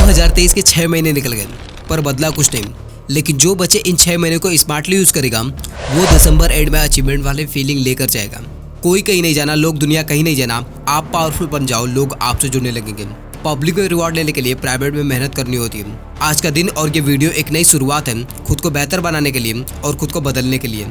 2023 के 6 महीने निकल गए पर बदला कुछ नहीं। लेकिन जो बच्चे इन 6 महीने को स्मार्टली यूज करेगा वो दिसंबर एंड में अचीवमेंट वाले फीलिंग लेकर जाएगा। कोई कहीं नहीं जाना, लोग दुनिया कहीं नहीं जाना, आप पावरफुल बन जाओ, लोग आपसे जुड़ने लगेंगे। पब्लिक में रिवॉर्ड लेने के लिए प्राइवेट में मेहनत करनी होती है। आज का दिन और ये वीडियो एक नई शुरुआत है खुद को बेहतर बनाने के लिए और खुद को बदलने के लिए।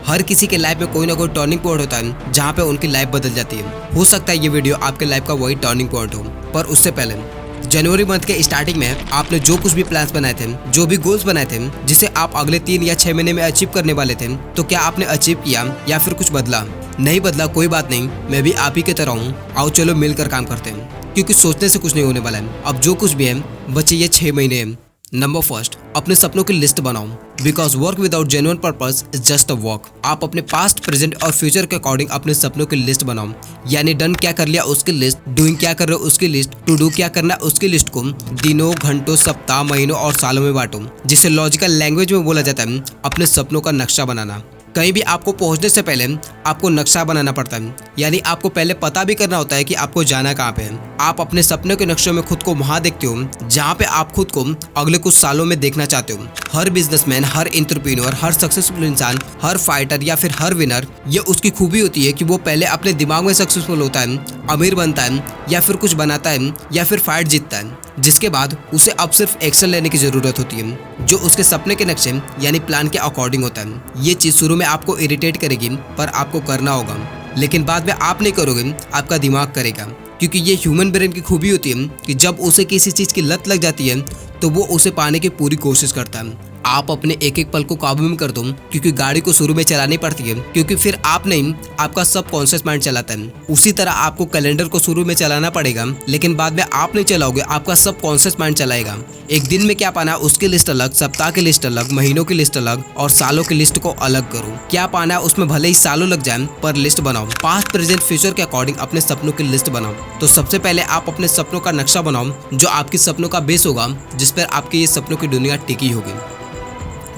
हर किसी के लाइफ में कोई ना कोई टर्निंग पॉइंट होता है जहाँ पे उनकी लाइफ बदल जाती है। हो सकता है ये वीडियो आपके लाइफ का वही टर्निंग पॉइंट हो। पर उससे पहले जनवरी मंथ के स्टार्टिंग में आपने जो कुछ भी प्लान्स बनाए थे, जो भी गोल्स बनाए थे जिसे आप अगले 3 या 6 महीने में अचीव करने वाले थे, तो क्या आपने अचीव किया या फिर कुछ बदला? नहीं बदला कोई बात नहीं, मैं भी आप ही की तरह हूँ। आओ चलो मिलकर काम करते हैं, क्योंकि सोचने से कुछ नहीं होने वाला है। अब जो कुछ भी है बच्चे ये 6 महीने हैं। नंबर फर्स्ट, अपने सपनों की लिस्ट बनाओ। Because work without genuine purpose is just a work. आप अपने पास्ट, प्रेजेंट और फ्यूचर के अकॉर्डिंग अपने सपनों की लिस्ट बनाओ। यानी डन क्या कर लिया उसकी लिस्ट, डूइंग क्या कर रहे हो उसकी लिस्ट, टू डू क्या करना उसकी लिस्ट को दिनों, घंटों, सप्ताह, महीनों और सालों में बांटो। जिसे लॉजिकल लैंग्वेज में बोला जाता है अपने सपनों का नक्शा बनाना। कहीं भी आपको पहुंचने से पहले आपको नक्शा बनाना पड़ता है। यानी आपको पहले पता भी करना होता है कि आपको जाना कहाँ पे है। आप अपने सपनों के नक्शे में खुद को वहां देखते हो जहाँ पे आप खुद को अगले कुछ सालों में देखना चाहते हो। हर बिजनेसमैन, हर एंटरप्रेन्योर, हर सक्सेसफुल इंसान, हर फाइटर या फिर हर विनर, ये उसकी खूबी होती है कि वो पहले अपने दिमाग में सक्सेसफुल होता है, अमीर बनता है या फिर कुछ बनाता है या फिर फाइट जीतता है, जिसके बाद उसे अब सिर्फ एक्शन लेने की जरूरत होती है जो उसके सपने के नक्शे यानी प्लान के अकॉर्डिंग होता है। ये चीज शुरू में आपको इरिटेट करेगी पर आपको करना होगा, लेकिन बाद में आप नहीं करोगे, आपका दिमाग करेगा। क्योंकि ये ह्यूमन ब्रेन की खूबी होती है कि जब उसे किसी चीज की लत लग जाती है तो वो उसे पाने की पूरी कोशिश करता है। आप अपने एक एक पल को काबू में कर दो, क्योंकि गाड़ी को शुरू में चलानी पड़ती है, क्योंकि फिर आप नहीं, आपका सब कॉन्शियस माइंड चलाता है। उसी तरह आपको कैलेंडर को शुरू में चलाना पड़ेगा, लेकिन बाद में आप नहीं चलाओगे, आपका सब कॉन्शियस माइंड चलाएगा। एक दिन में क्या पाना उसकी लिस्ट अलग, सप्ताह की लिस्ट अलग, महीनों की लिस्ट अलग और सालों की लिस्ट को अलग करो। क्या पाना उसमें भले ही सालों लग जाए पर लिस्ट बनाओ। पास्ट, प्रेजेंट, फ्यूचर के अकॉर्डिंग अपने सपनों की लिस्ट बनाओ। तो सबसे पहले आप अपने सपनों का नक्शा बनाओ जो आपके सपनों का बेस होगा, जिस पर आपकी ये सपनों की दुनिया टिकी होगी।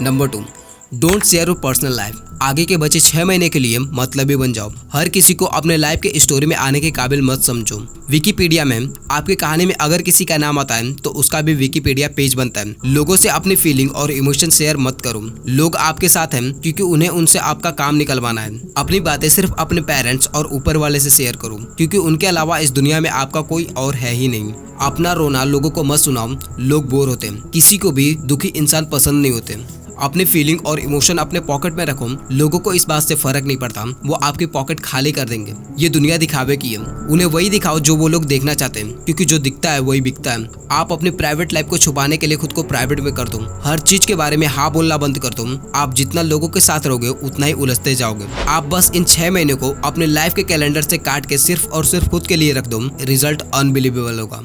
Number 2, don't share your personal life. आगे के बचे 6 महीने के लिए मतलबी बन जाओ। हर किसी को अपने लाइफ के स्टोरी में आने के काबिल मत समझो। विकिपीडिया में आपकी कहानी में अगर किसी का नाम आता है तो उसका भी विकिपीडिया पेज बनता है। लोगों से अपनी फीलिंग और इमोशन शेयर मत करो। लोग आपके साथ हैं क्योंकि उन्हें उनसे आपका काम निकलवाना है। अपनी बातें सिर्फ अपने पेरेंट्स और ऊपर वाले से शेयर करो, क्योंकि उनके अलावा इस दुनिया में आपका कोई और है ही नहीं। अपना रोना लोगों को मत सुनाओ, लोग बोर होते हैं। किसी को भी दुखी इंसान पसंद नहीं होते। अपनी फीलिंग और इमोशन अपने पॉकेट में रखो। लोगों को इस बात से फर्क नहीं पड़ता, वो आपकी पॉकेट खाली कर देंगे। ये दुनिया दिखावे की है, उन्हें वही दिखाओ जो वो लोग देखना चाहते हैं, क्योंकि जो दिखता है वही बिकता है। आप अपनी प्राइवेट लाइफ को छुपाने के लिए खुद को प्राइवेट में कर दो। हर चीज के बारे में हाँ बोलना बंद कर दो। आप जितना लोगों के साथ रहोगे उतना ही उलझते जाओगे। आप बस इन 6 महीने को अपने लाइफ के कैलेंडर से काट के सिर्फ और सिर्फ खुद के लिए रख दो। रिजल्ट अनबिलीवेबल होगा।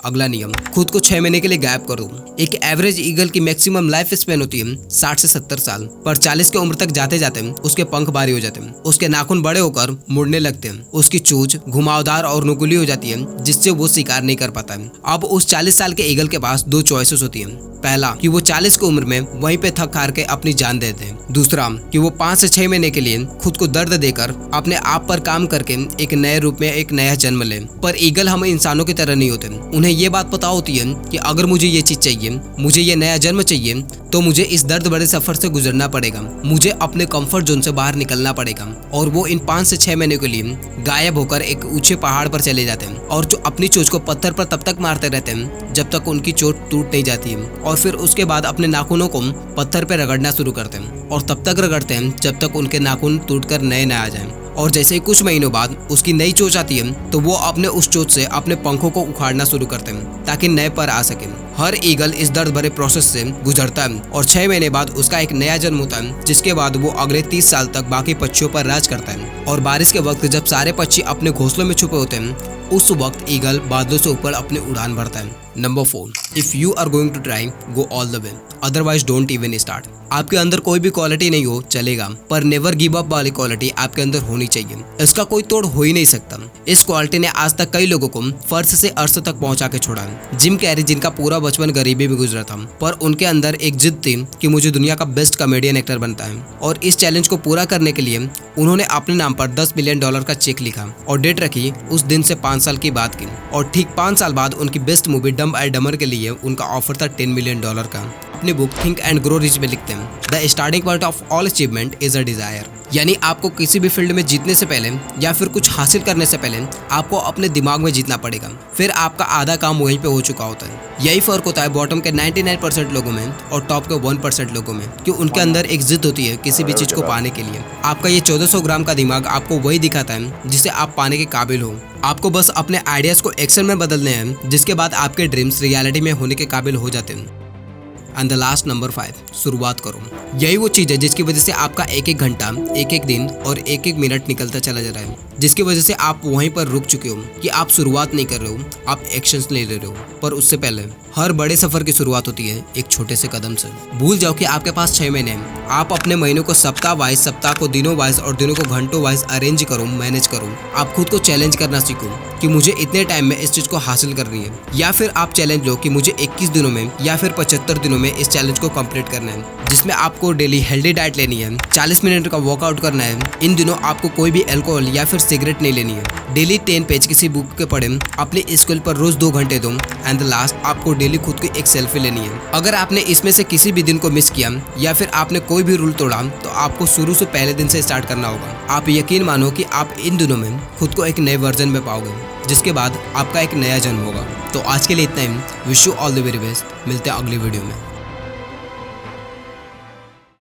अगला नियम, खुद को 6 महीने के लिए गायब कर दो। एक एवरेज ईगल की मैक्सिमम लाइफ स्पेन होती है 60 से 70 साल, पर 40 की उम्र तक जाते जाते उसके पंख भारी हो जाते हैं, उसके नाखून बड़े होकर मुड़ने लगते हैं, उसकी चोंच घुमावदार और नुकीली हो जाती है, जिससे वो शिकार नहीं कर पाता है। अब उस 40 साल के ईगल के पास 2 चॉइसेस होती है। पहला, कि वो 40 की उम्र में वहीं पे थक हार के अपनी जान दे दें। दूसरा, कि वो 5 से 6 महीने के लिए खुद को दर्द देकर अपने आप पर काम करके एक नए रूप में एक नया जन्म ले। पर ईगल हम इंसानों की तरह नहीं होते। उन्हें ये बात पता होती है कि अगर मुझे ये चीज चाहिए, मुझे ये नया जन्म चाहिए, तो मुझे इस दर्द भरे सफर से गुजरना पड़ेगा। मुझे अपने कंफर्ट जोन से बाहर निकलना पड़ेगा। और वो इन 5 से 6 महीने के लिए गायब होकर एक ऊंचे पहाड़ पर चले जाते हैं और जो अपनी चोंच को पत्थर पर तब तक मारते रहते हैं जब तक उनकी चोट टूट नहीं जाती है। और फिर उसके बाद अपने नाखूनों को पत्थर पर रगड़ना शुरू करते हैं और तब तक रगड़ते हैं जब तक उनके नाखून टूटकर नए न आ जाएं। और जैसे ही कुछ महीनों बाद उसकी नई चोंच आती है तो वो अपने उस चोंच से अपने पंखों को उखाड़ना शुरू करते हैं ताकि नए पर आ सके। हर ईगल इस दर्द भरे प्रोसेस से गुजरता है और 6 महीने बाद उसका एक नया जन्म होता है, जिसके बाद वो अगले 30 साल तक बाकी पक्षियों पर राज करता है। और बारिश के वक्त जब सारे पक्षी अपने घोंसलों में छुपे होते हैं, उस वक्त ईगल बादलों से ऊपर अपनी उड़ान भरता है। Number 4, if you are going to try, go all the way, otherwise don't even start. आपके अंदर कोई भी क्वालिटी नहीं हो चलेगा, पर नेवर गिव अप वाली क्वालिटी आपके अंदर होनी चाहिए। इसका कोई तोड़ हो ही नहीं सकता। इस क्वालिटी ने आज तक कई लोगों को फर्श से अर्श तक पहुंचा के छोड़ा है। जिम कैरी, जिनका पूरा बचपन गरीबी में गुजरा था, पर उनके अंदर एक जिद थी कि मुझे दुनिया का बेस्ट कॉमेडियन एक्टर बनता है। और इस चैलेंज को पूरा करने के लिए उन्होंने अपने नाम पर $10 मिलियन का चेक लिखा और डेट रखी। उस दिन से 5 साल की बात की और ठीक 5 साल बाद उनकी बेस्ट मूवी डम्ब एंड डमर के लिए उनका ऑफर था $10 मिलियन का। अपनी book think and grow rich में लिखते हैं, the starting point of all achievement is a desire. यानी आपको किसी भी फील्ड में जीतने से पहले या फिर कुछ हासिल करने से पहले आपको अपने दिमाग में जीतना पड़ेगा, फिर आपका आधा काम वहीं पे हो चुका होता है। यही फर्क होता है बॉटम के 99% लोगों में और टॉप के 1% लोगों में, कि उनके अंदर एक जिद होती है किसी भी चीज को पाने के लिए। आपका ये 1400 ग्राम का दिमाग आपको वही दिखाता है जिसे आप पाने के काबिल हो। आपको बस अपने आइडियाज को एक्शन में बदलने हैं, जिसके बाद आपके ड्रीम्स रियलिटी में होने के काबिल हो जाते हैं। एंड द लास्ट नंबर 5, शुरुआत करो। यही वो चीज़ है जिसकी वजह से आपका एक एक घंटा, एक एक दिन और एक एक मिनट निकलता चला जा रहा है, जिसकी वजह से आप वहीं पर रुक चुके हो कि आप शुरुआत नहीं कर रहे हो, आप एक्शंस ले ले रहे हो। पर उससे पहले हर बड़े सफर की शुरुआत होती है एक छोटे से कदम से। भूल जाओ कि आपके पास 6 महीने हैं। आप अपने महीनों को सप्ताह वाइज, सप्ताह को दिनों वाइज और दिनों को घंटों वाइज अरेंज करो, मैनेज करो। आप खुद को चैलेंज करना सीखो कि मुझे इतने टाइम में इस चीज को हासिल करनी है, या फिर आप चैलेंज लो कि मुझे 21 दिनों में या फिर 75 दिनों में इस चैलेंज को कंप्लीट करना है, जिसमें आपको डेली हेल्दी डाइट लेनी है, 40 मिनट का वर्कआउट करना है। इन दिनों आपको कोई भी अल्कोहल या फिर सिगरेट नहीं लेनी है। डेली 10 पेज किसी बुक के पढ़े, अपने स्किल पर रोज 2 घंटे दो। एंड द लास्ट, आपको डेली खुद की एक सेल्फी लेनी है। अगर आपने इसमें से किसी भी दिन को मिस किया या फिर आपने कोई भी रूल तोड़ा, तो आपको शुरू से पहले दिन से स्टार्ट करना होगा। आप यकीन मानो कि आप इन दिनों में खुद को एक नए वर्जन में पाओगे, जिसके बाद आपका एक नया जन्म होगा। तो आज के लिए इतना ही। Wish you all the very best. मिलते हैं अगली वीडियो में।